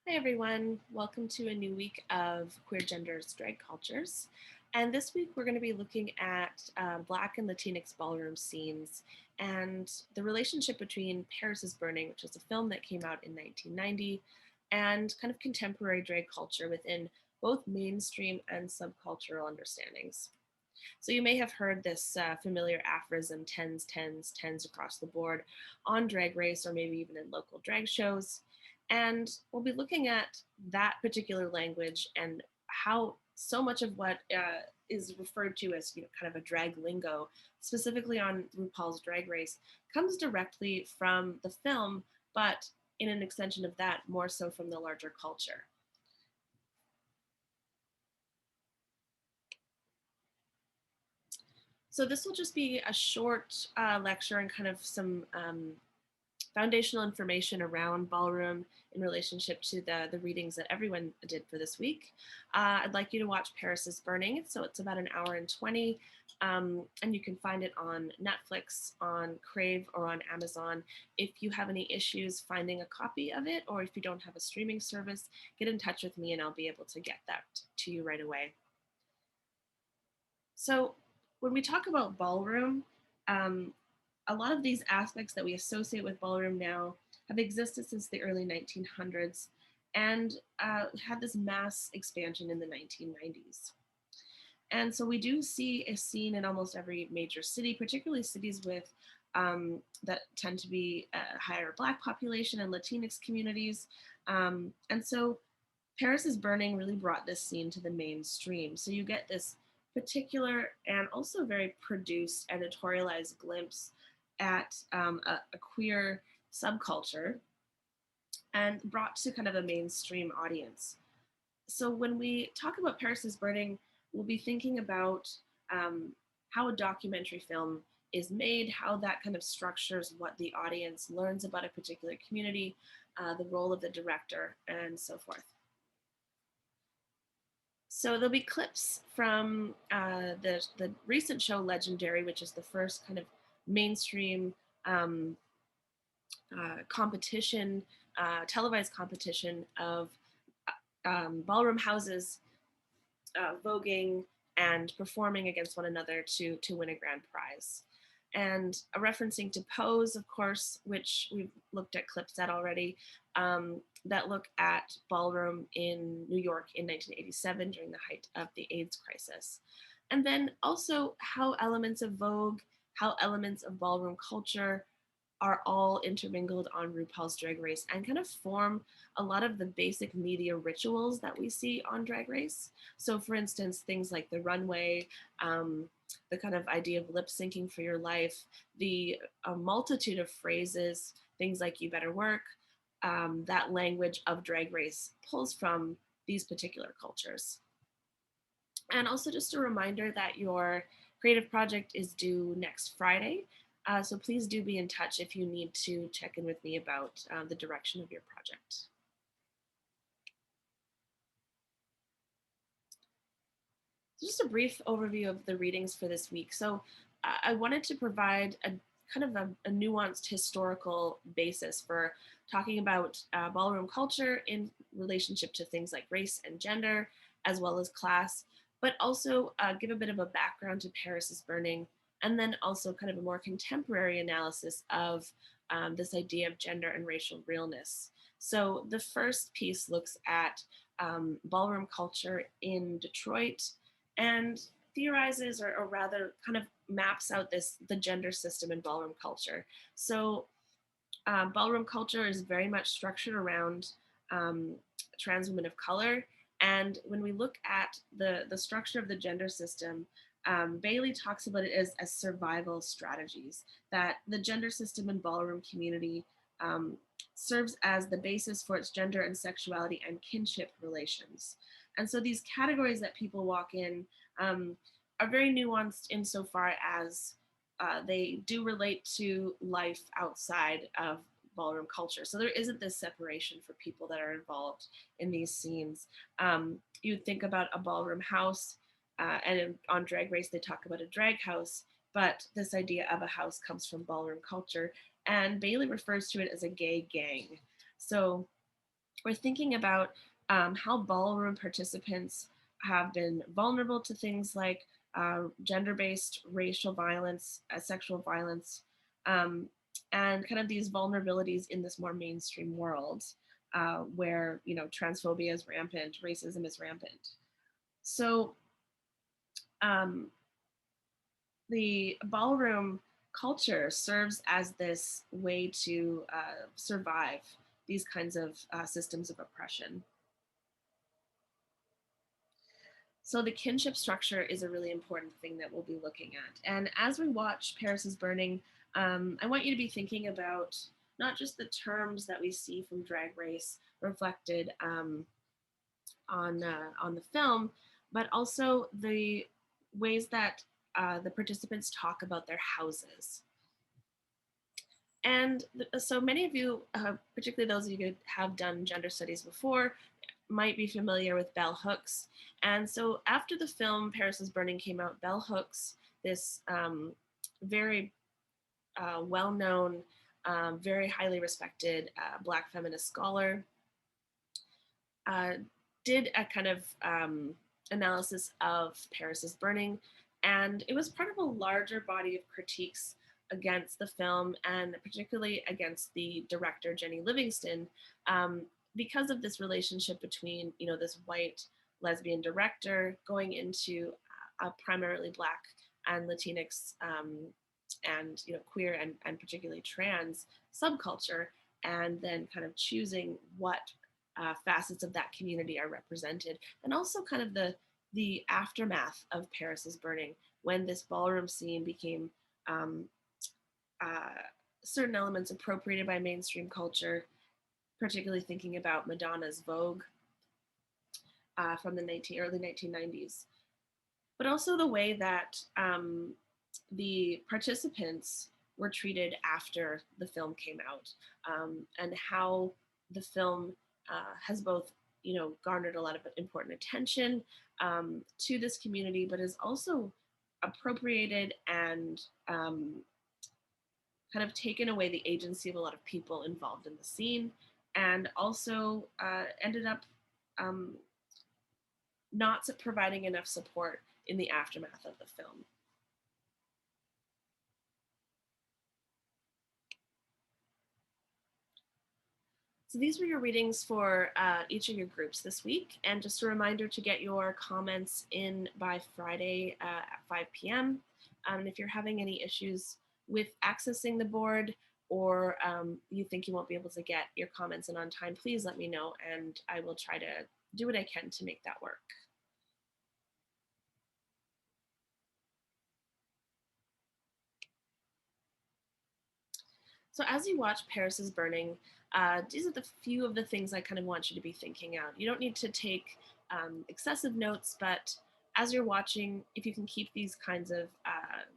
Hi everyone, welcome to a new week of Queer Genders Drag Cultures. And this week we're going to be looking at Black and Latinx ballroom scenes and the relationship between Paris is Burning, which is a film that came out in 1990, and kind of contemporary drag culture within both mainstream and subcultural understandings. So you may have heard this familiar aphorism, tens, tens, tens across the board on Drag Race or maybe even in local drag shows. And we'll be looking at that particular language and how so much of what is referred to as kind of a drag lingo, specifically on RuPaul's Drag Race, comes directly from the film, but in an extension of that, more so from the larger culture. So this will just be a short lecture and kind of some foundational information around ballroom in relationship to the readings that everyone did for this week. I'd like you to watch Paris is Burning. So it's about an hour and 20. And you can find it on Netflix, on Crave, or on Amazon. If you have any issues finding a copy of it, or if you don't have a streaming service, get in touch with me and I'll be able to get that to you right away. So when we talk about ballroom, um, a lot of these aspects that we associate with ballroom now have existed since the early 1900s and had this mass expansion in the 1990s. And so we do see a scene in almost every major city, particularly cities with that tend to be a higher Black population and Latinx communities. And so Paris is Burning really brought this scene to the mainstream. So you get this particular and also very produced, editorialized glimpse at a queer subculture and brought to kind of a mainstream audience. So when we talk about Paris is Burning, we'll be thinking about how a documentary film is made, how that kind of structures what the audience learns about a particular community, the role of the director, and so forth. So there'll be clips from the recent show Legendary, which is the first kind of mainstream um, competition, televised competition of ballroom houses voguing and performing against one another to win a grand prize. And referencing to Pose, of course, which we've looked at clips at already, that look at ballroom in New York in 1987 during the height of the AIDS crisis. And then also how elements of Vogue, how elements of ballroom culture are all intermingled on RuPaul's Drag Race and kind of form a lot of the basic media rituals that we see on Drag Race. So, for instance, things like the runway, the kind of idea of lip syncing for your life, the multitude of phrases, things like you better work, that language of Drag Race pulls from these particular cultures. And also just a reminder that your creative project is due next Friday. So please do be in touch if you need to check in with me about the direction of your project. Just a brief overview of the readings for this week. So I wanted to provide a kind of a nuanced historical basis for talking about ballroom culture in relationship to things like race and gender, as well as class, but also give a bit of a background to Paris is Burning, and then also kind of a more contemporary analysis of this idea of gender and racial realness. So the first piece looks at ballroom culture in Detroit and theorizes or rather kind of maps out this the gender system in ballroom culture. So ballroom culture is very much structured around trans women of color. And when we look at the structure of the gender system, Bailey talks about it as survival strategies, that the gender system and ballroom community serves as the basis for its gender and sexuality and kinship relations. And so these categories that people walk in are very nuanced insofar as they do relate to life outside of ballroom culture. So there isn't this separation for people that are involved in these scenes. You think about a ballroom house, and on Drag Race, they talk about a drag house, but this idea of a house comes from ballroom culture. And Bailey refers to it as a gay gang. So we're thinking about how ballroom participants have been vulnerable to things like gender-based racial violence, sexual violence, um, and kind of these vulnerabilities in this more mainstream world where transphobia is rampant, racism is rampant. So um, the ballroom culture serves as this way to survive these kinds of systems of oppression. So the kinship structure is a really important thing that we'll be looking at. And as we watch Paris is Burning, I want you to be thinking about not just the terms that we see from Drag Race reflected on the film, but also the ways that the participants talk about their houses. And so many of you, particularly those of you who have done gender studies before, might be familiar with Bell Hooks. And so after the film Paris is Burning came out, Bell Hooks, this very well-known, very highly respected Black feminist scholar, uh, did a kind of analysis of Paris is Burning. And it was part of a larger body of critiques against the film and particularly against the director, Jenny Livingston, because of this relationship between, this white lesbian director going into a primarily Black and Latinx and, queer and particularly trans subculture, and then kind of choosing what facets of that community are represented, and also kind of the aftermath of Paris is Burning, when this ballroom scene became um, uh, certain elements appropriated by mainstream culture, particularly thinking about Madonna's Vogue from the early 1990s, but also the way that the participants were treated after the film came out, and how the film has both garnered a lot of important attention to this community, but is also appropriated and kind of taken away the agency of a lot of people involved in the scene, and also ended up um, not providing enough support in the aftermath of the film. So these were your readings for each of your groups this week. And just a reminder to get your comments in by Friday at 5 p.m. And if you're having any issues with accessing the board, or you think you won't be able to get your comments in on time, please let me know and I will try to do what I can to make that work. So as you watch Paris is Burning, these are the few of the things I kind of want you to be thinking out. You don't need to take excessive notes, but as you're watching, if you can keep these kinds of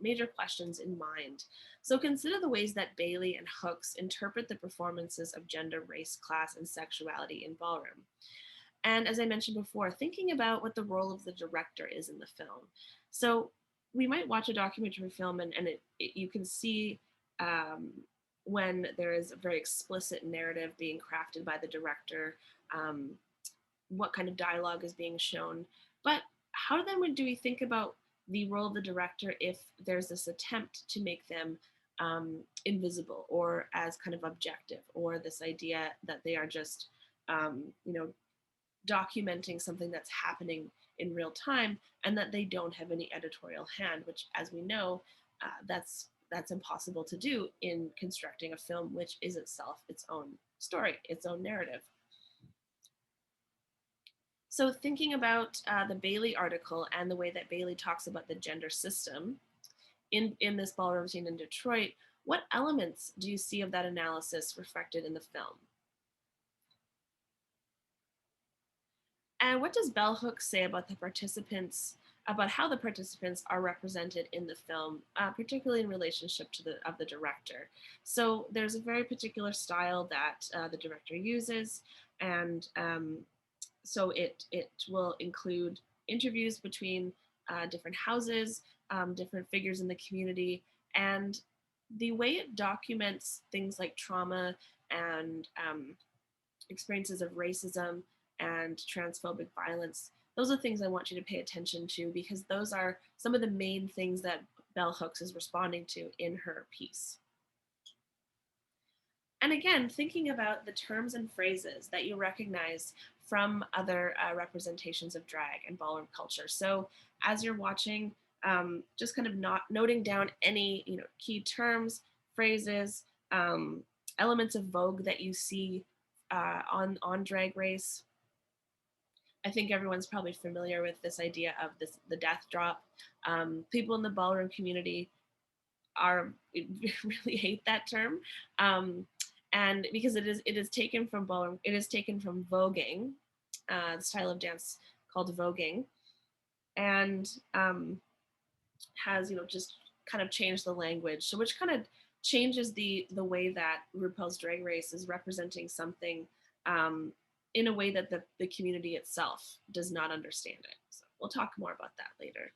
major questions in mind. So consider the ways that Bailey and Hooks interpret the performances of gender, race, class, and sexuality in ballroom. And as I mentioned before, thinking about what the role of the director is in the film. So we might watch a documentary film and you can see um, when there is a very explicit narrative being crafted by the director, um, what kind of dialogue is being shown. But how then do we think about the role of the director if there's this attempt to make them invisible or as kind of objective, or this idea that they are just, documenting something that's happening in real time and that they don't have any editorial hand, which, as we know, that's impossible to do in constructing a film which is itself its own story, its own narrative. So thinking about the Bailey article and the way that Bailey talks about the gender system in this ballroom scene in Detroit, what elements do you see of that analysis reflected in the film? And what does Bell Hooks say about the participants, about how the participants are represented in the film, particularly in relationship to the director? So there's a very particular style that the director uses, and so it will include interviews between different houses, different figures in the community, and the way it documents things like trauma and experiences of racism and transphobic violence. Those are things I want you to pay attention to because those are some of the main things that Bell Hooks is responding to in her piece. And again, thinking about the terms and phrases that you recognize from other representations of drag and ballroom culture. So as you're watching, just kind of not noting down any key terms, phrases, elements of Vogue that you see on Drag Race. I think everyone's probably familiar with this idea of the death drop. People in the ballroom community are really hate that term, and because it is taken from ballroom, it is taken from voguing, the style of dance called voguing, and has just kind of changed the language, so which kind of changes the way that RuPaul's Drag Race is representing something um, in a way that the community itself does not understand it. So we'll talk more about that later.